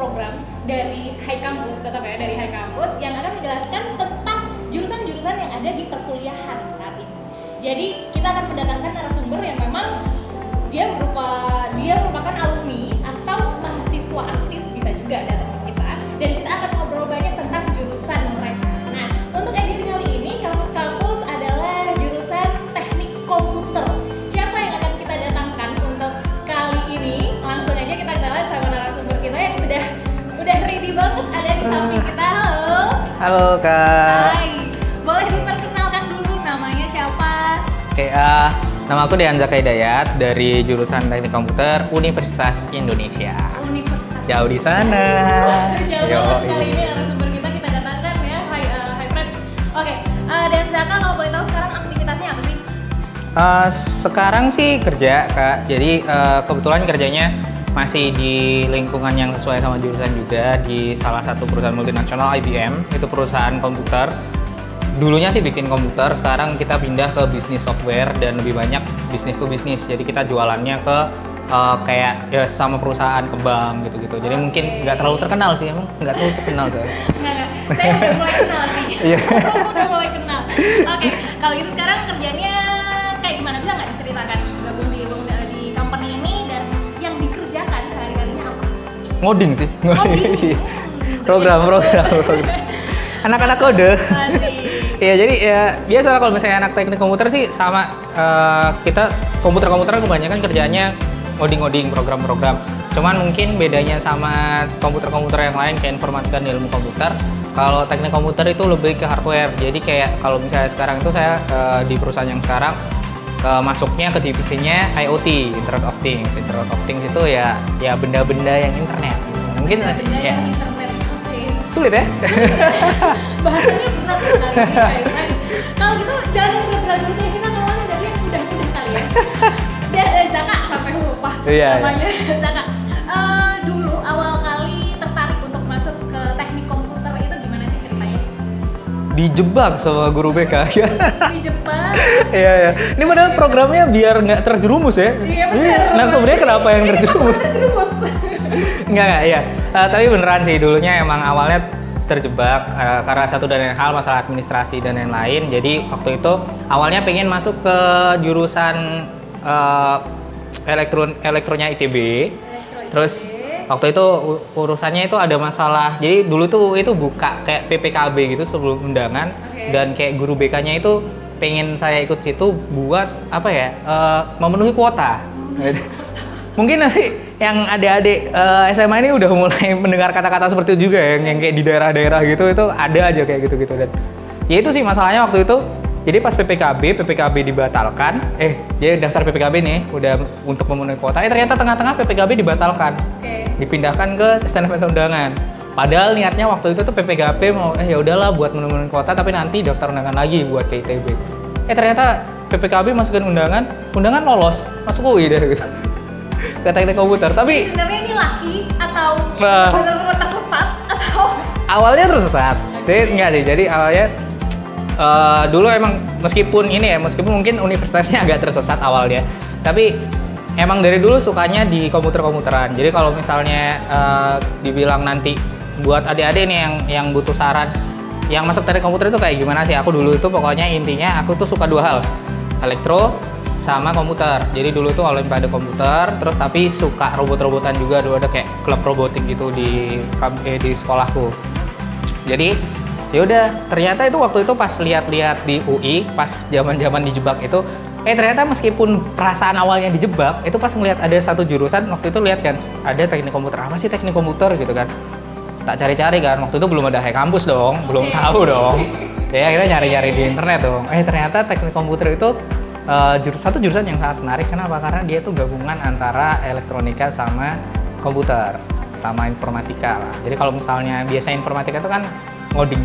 program dari High Campus, tetap ya dari High Campus yang akan menjelaskan tentang jurusan-jurusan yang ada di perkuliahan saat ini. Jadi kita akan mendatangkan narasumber yang memang dia merupakan alumni atau mahasiswa aktif, bisa juga datang ke kita, dan kita akan ngobrol banyak tentang jurusan mereka. Nah, untuk edisi kali ini Kampus adalah jurusan Teknik Komputer. Siapa yang akan kita datangkan untuk kali ini? Langsung aja kita kenalan sama narasumber kita yang udah ready banget ada di samping kita. Halo. Halo Kak. Hai. Boleh diperkenalkan dulu namanya siapa? Oke, nama aku Dean Zaka Hidayat dari jurusan Teknik Komputer Universitas Indonesia. Universitas. Jauh di sana. Jauh banget kali ini narasumber kita datangkan ya. Hai friend. Oke, dan Zaka kalau boleh tahu sekarang aktivitasnya apa sih? Sekarang sih kerja Kak. Jadi kebetulan kerjanya masih di lingkungan yang sesuai sama jurusan juga di salah satu perusahaan multinasional IBM. Itu perusahaan komputer. Dulunya sih bikin komputer, sekarang kita pindah ke bisnis software dan lebih banyak bisnis to bisnis. Jadi kita jualannya ke kayak ya sama perusahaan, ke bank gitu-gitu. Jadi mungkin nggak terlalu terkenal sih, emang nggak terlalu terkenal saya. Nggak. Saya udah mulai kenal nih. Iya. Udah mulai kenal. Oke, kalau gitu sekarang kerjanya kayak gimana? Bisa nggak diceritakan gabung di company ini dan yang dikerjakan sehari-harinya apa? Ngoding sih. Ngoding. Program. Anak-anak kode. Iya, jadi ya biasa kalau misalnya anak teknik komputer sih sama kita komputer-komputer kebanyakan kerjaannya ngoding-ngoding program-program. Cuman mungkin bedanya sama komputer-komputer yang lain kayak informatika dan ilmu komputer, kalau teknik komputer itu lebih ke hardware. Jadi kayak kalau misalnya sekarang itu saya di perusahaan yang sekarang masuknya ke divisinya IoT, Internet of Things. Internet of Things itu ya benda-benda yang internet. Mungkin ya sulit ya? Bahasanya berat sekali kan. Kalau gitu jangan yang berat-berat dulu deh, kita ngomongin dari yang mudah-mudah kali ya. Dan Zaka sampai lupa namanya. Zaka, dulu awal kali tertarik untuk masuk ke teknik komputer itu gimana sih ceritanya? Dijebak sama guru BK. Dijebak? Iya. Ini padahal programnya biar nggak terjerumus ya. Iya benar. Nah sebenarnya kenapa yang terjerumus? Terjerumus. Enggak, iya. Tapi beneran sih, dulunya emang awalnya terjebak karena satu dan lain hal, masalah administrasi dan lain-lain. Jadi waktu itu awalnya pengen masuk ke jurusan elektronya ITB. Terus waktu itu urusannya itu ada masalah. Jadi dulu tuh itu buka kayak PPKB gitu sebelum undangan. Dan kayak guru BK-nya itu pengen saya ikut situ buat apa ya? Memenuhi kuota. Mungkin nanti yang adik-adik SMA ini udah mulai mendengar kata-kata seperti itu juga ya, yang kayak di daerah-daerah gitu, itu ada aja kayak gitu-gitu. Dan ya itu sih masalahnya waktu itu. Jadi pas PPKB dibatalkan, jadi daftar PPKB nih udah untuk memenuhi kuota, ternyata tengah-tengah PPKB dibatalkan. Dipindahkan ke SNMPTN undangan. Padahal niatnya waktu itu tuh PPKB mau ya udahlah buat memenuhi kuota, tapi nanti daftar undangan lagi buat ke ITB. Ternyata PPKB masukin undangan lolos, masuk UI deh gitu. Ke teknik komputer, tapi sebenarnya ini laki atau benar-benar tersesat atau awalnya tersesat. Jadi enggak sih, jadi awalnya dulu emang meskipun mungkin universitasnya agak tersesat awalnya, tapi emang dari dulu sukanya di komputer-komputeran. Jadi kalau misalnya dibilang nanti buat adik-adik nih yang butuh saran yang masuk teknik komputer itu kayak gimana sih, aku dulu itu pokoknya intinya aku tuh suka dua hal, elektro sama komputer. Jadi dulu tuh olimpiade komputer, terus tapi suka robot-robotan juga. Dulu ada kayak klub robotik gitu di sekolahku. Jadi ya udah, ternyata itu waktu itu pas lihat-lihat di UI, pas zaman-zaman dijebak itu, ternyata meskipun perasaan awalnya dijebak, itu pas ngelihat ada satu jurusan waktu itu, lihat kan ada teknik komputer, apa sih teknik komputer gitu kan. Tak cari-cari kan, waktu itu belum ada High Campus dong, belum tahu dong. Ya akhirnya nyari-nyari di internet dong. Ternyata teknik komputer itu satu jurusan yang sangat menarik. Kenapa? Karena dia tuh gabungan antara elektronika sama komputer sama informatika lah. Jadi kalau misalnya biasa informatika itu kan ngoding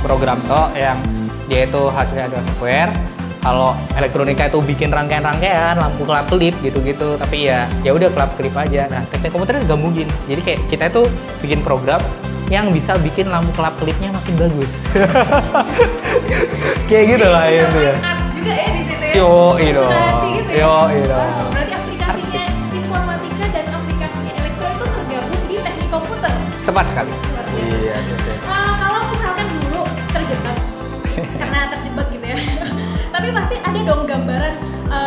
program yang dia itu hasilnya ada software. Kalau elektronika itu bikin rangkaian-rangkaian, lampu kelap-kelip gitu-gitu. Tapi ya udah kelap-kelip aja. Nah, teknik komputer itu gabungin. Jadi kayak kita itu bikin program yang bisa bikin lampu kelap-kelipnya makin bagus. Kayak gitu lah itu ya. Berarti aplikasinya informatika dan aplikasinya elektro itu tergabung di teknik komputer. Tepat sekali. Iya, oke. Kalau misalkan dulu terjebak, karena terjebak gitu ya. Tapi pasti ada dong gambaran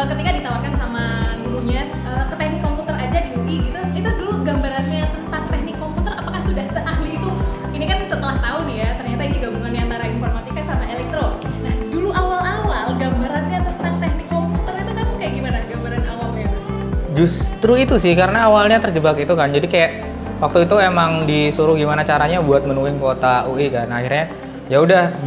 ketika ditawarkan sama gurunya ke teknik komputer aja di UI gitu. Itu dulu gambarannya tentang teknik komputer apakah sudah seahli itu? Ini kan setelah tahu nih ya, ternyata ini gabungannya antara informatika sama elektro. Nah, dulu awal-awal gambarannya tentang teknik komputer itu kamu kayak gimana? Gambaran awalnya? Justru itu sih, karena awalnya terjebak itu kan. Jadi kayak waktu itu emang disuruh gimana caranya buat menuin kuota UI kan. Akhirnya ya udah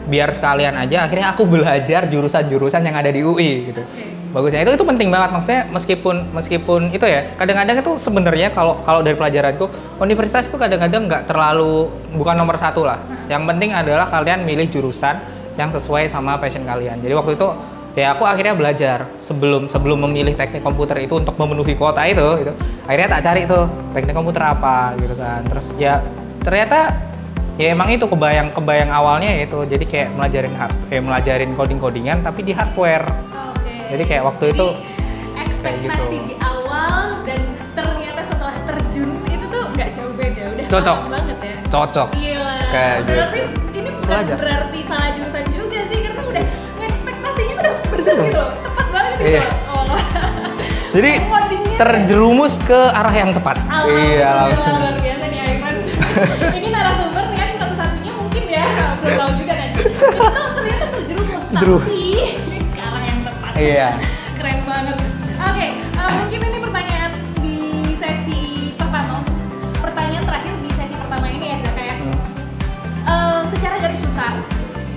biar sekalian aja. Akhirnya aku belajar jurusan-jurusan yang ada di UI gitu. Bagusnya itu penting banget, maksudnya meskipun itu ya kadang-kadang itu sebenarnya kalau dari pelajaranku universitas itu kadang-kadang nggak terlalu, bukan nomor satu lah. Yang penting adalah kalian milih jurusan yang sesuai sama passion kalian. Jadi waktu itu ya aku akhirnya belajar sebelum memilih teknik komputer itu untuk memenuhi kuota itu gitu. Akhirnya tak cari tuh teknik komputer apa gitu kan. Terus ya ternyata ya emang itu kebayang awalnya itu. Jadi kayak melajarin codingan tapi di hardware. Jadi kayak waktu itu kayak gitu. Di awal dan ternyata setelah terjun itu tuh nggak jauh beda, udah cocok banget ya. Cocok. Gila. Kayak berarti gitu. Ini bukan berarti salah jurusan juga sih, karena udah ekspektasinya udah bener gitu loh, tepat banget gitu. Iya. Jadi terjerumus ke arah yang tepat. Iya. Luar biasa nih Aiman. Ini narasumber nih kan satu-satunya mungkin ya, belum tahu juga kan. Itu ternyata terjerumus tapi ke arah yang tepat. Iya. Keren banget. Oke, mungkin ini pertanyaan di sesi pertama. Pertanyaan terakhir di sesi pertama ini ya, kayak secara garis besar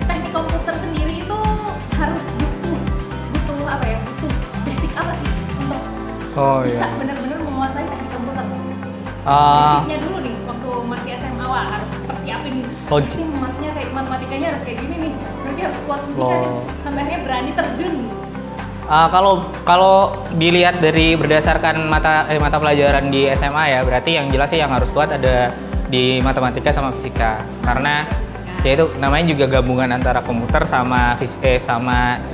teknik komputer sendiri itu harus butuh apa ya? Butuh basic apa sih untuk bisa benar-benar menguasai teknik komputer? Basicnya dulu nih, waktu masih SMA wah harus persiapin. Nanti matnya kayak matematikanya harus kayak gini nih. Berarti harus kuat fisikanya sampai akhirnya berani terjun. Kalau dilihat dari berdasarkan mata pelajaran di SMA ya, berarti yang jelas sih yang harus kuat ada di matematika sama fisika. Karena ya itu namanya juga gabungan antara komputer sama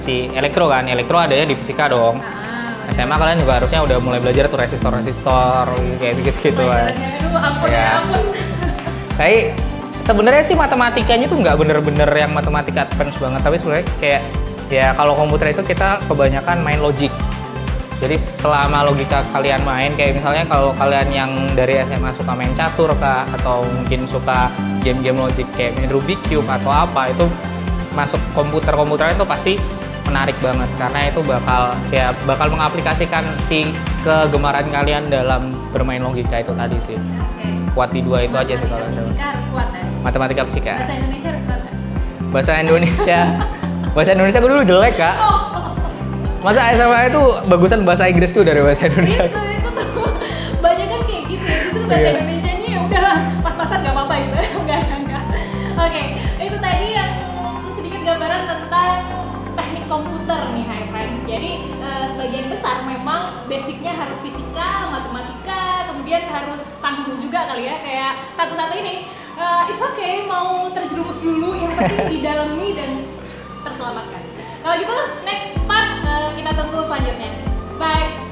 si elektro kan. Elektro adanya di fisika dong. SMA kalian juga harusnya udah mulai belajar tuh resistor kayak gitu kan. Aduh, ampun ya ampun. Kayak sebenarnya sih matematikanya tuh nggak bener-bener yang matematika advance banget, tapi sebenarnya kayak ya kalau komputer itu kita kebanyakan main logik. Jadi selama logika kalian main, kayak misalnya kalau kalian yang dari SMA suka main catur kah, atau mungkin suka game-game logik kayak main Rubik's Cube atau apa, itu masuk komputer itu pasti menarik banget, karena itu bakal mengaplikasikan si kegemaran kalian dalam bermain logika itu tadi sih. Kuat di dua itu aja sih kalau saya. Harus kuat kan? Matematika fisika. Bahasa Indonesia harus kuat kan? Bahasa Indonesia gue dulu jelek kak. Masa SMA itu bagusan bahasa Inggris tuh dari bahasa Indonesia. Itu tuh banyak kan kayak gitu ya, justru bahasa Indonesia nya ya udah pas-pasan nggak apa-apa gitu. Enggak. Oke, itu tadi yang sedikit gambaran tentang teknik komputer nih, Hai Friends. Jadi sebagian besar memang basicnya harus fisika, matematika, kemudian harus tangguh juga kali ya, kayak satu-satu ini. It's okay mau terjerumus dulu, yang penting didalami dan terselamatkan. Kalau gitu next part kita tunggu selanjutnya. Bye.